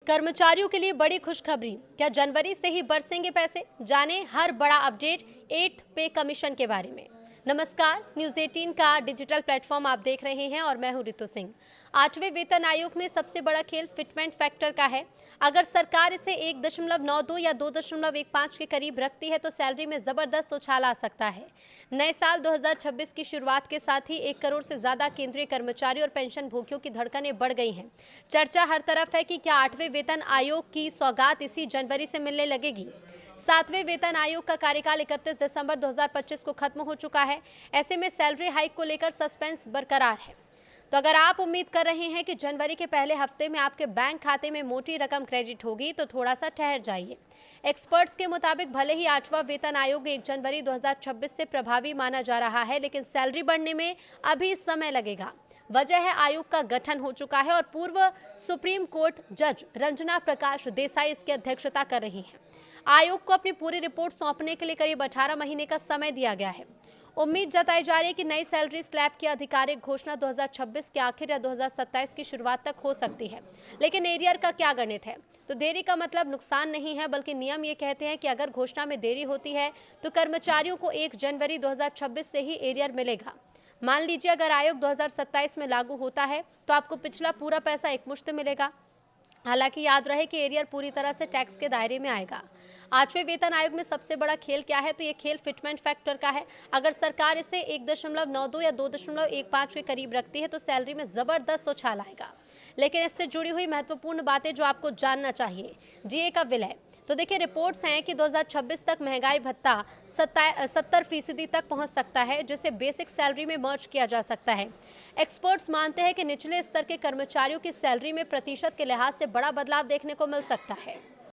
कर्मचारियों के लिए बड़ी खुशखबरी। क्या जनवरी से ही बरसेंगे पैसे? जानें हर बड़ा अपडेट 8th पे कमीशन के बारे में। नमस्कार, न्यूज़ 18 का डिजिटल प्लेटफॉर्म आप देख रहे हैं और मैं हूं रितु सिंह। 8वें वेतन आयोग में सबसे बड़ा खेल फिटमेंट फैक्टर का है। अगर सरकार इसे 1.92 या 2.15 के करीब रखती है तो सैलरी में जबरदस्त उछाल आ सकता है। नए साल 2026 की शुरुआत के साथ ही 1 करोड़ से ज्यादा केंद्रीय कर्मचारी और पेंशन भोगियों की धड़कनें बढ़ गई हैं। चर्चा हर तरफ है कि क्या 8वें वेतन आयोग की सौगात इसी जनवरी से मिलने लगेगी। 7वें वेतन आयोग का कार्यकाल 31 दिसंबर 2025 को खत्म हो चुका है। ऐसे में सैलरी हाइक को लेकर सस्पेंस बरकरार है। तो अगर आप उम्मीद कर रहे हैं कि जनवरी के पहले हफ्ते में आपके बैंक खाते में मोटी रकम क्रेडिट होगी तो थोड़ा सा ठहर जाइए। एक्सपर्ट्स के मुताबिक भले ही 8वां वेतन आयोग 1 जनवरी 2026 से प्रभावी माना जा रहा है, लेकिन सैलरी बढ़ने में अभी समय लगेगा। वजह है आयोग का गठन हो चुका है और पूर्व सुप्रीम कोर्ट जज रंजना प्रकाश देसाई इसकी अध्यक्षता कर रही हैं। आयोग को अपनी पूरी रिपोर्ट सौंपने के लिए करीब 18 महीने का समय दिया गया है। उम्मीद जताई जा रही है कि नई सैलरी स्लैब की आधिकारिक घोषणा 2026 के आखिर या 2027 की शुरुआत तक हो सकती है। लेकिन एरियर का क्या गणित है? तो देरी का मतलब नुकसान नहीं है, बल्कि नियम ये कहते हैं कि अगर घोषणा में देरी होती है तो कर्मचारियों को 1 जनवरी 2026 से ही एरियर मिलेगा। मान लीजिए अगर आयोग 2027 में लागू होता है तो आपको पिछला पूरा पैसा एकमुश्त मिलेगा। हालांकि याद रहे कि एरियर पूरी तरह से टैक्स के दायरे में आएगा। 8वें वेतन आयोग में सबसे बड़ा खेल क्या है? तो ये खेल फिटमेंट फैक्टर का है। अगर सरकार इसे 1.92 या 2.15 के करीब रखती है तो सैलरी में जबरदस्त उछाल आएगा। लेकिन इससे जुड़ी हुई महत्वपूर्ण बातें जो आपको जानना चाहिए। डीए का विलय, तो देखिए रिपोर्ट्स हैं कि 2026 तक महंगाई भत्ता 70% तक पहुंच सकता है, जिसे बेसिक सैलरी में मर्ज किया जा सकता है। एक्सपर्ट्स मानते हैं कि निचले स्तर के कर्मचारियों की सैलरी में प्रतिशत के लिहाज से बड़ा बदलाव देखने को मिल सकता है।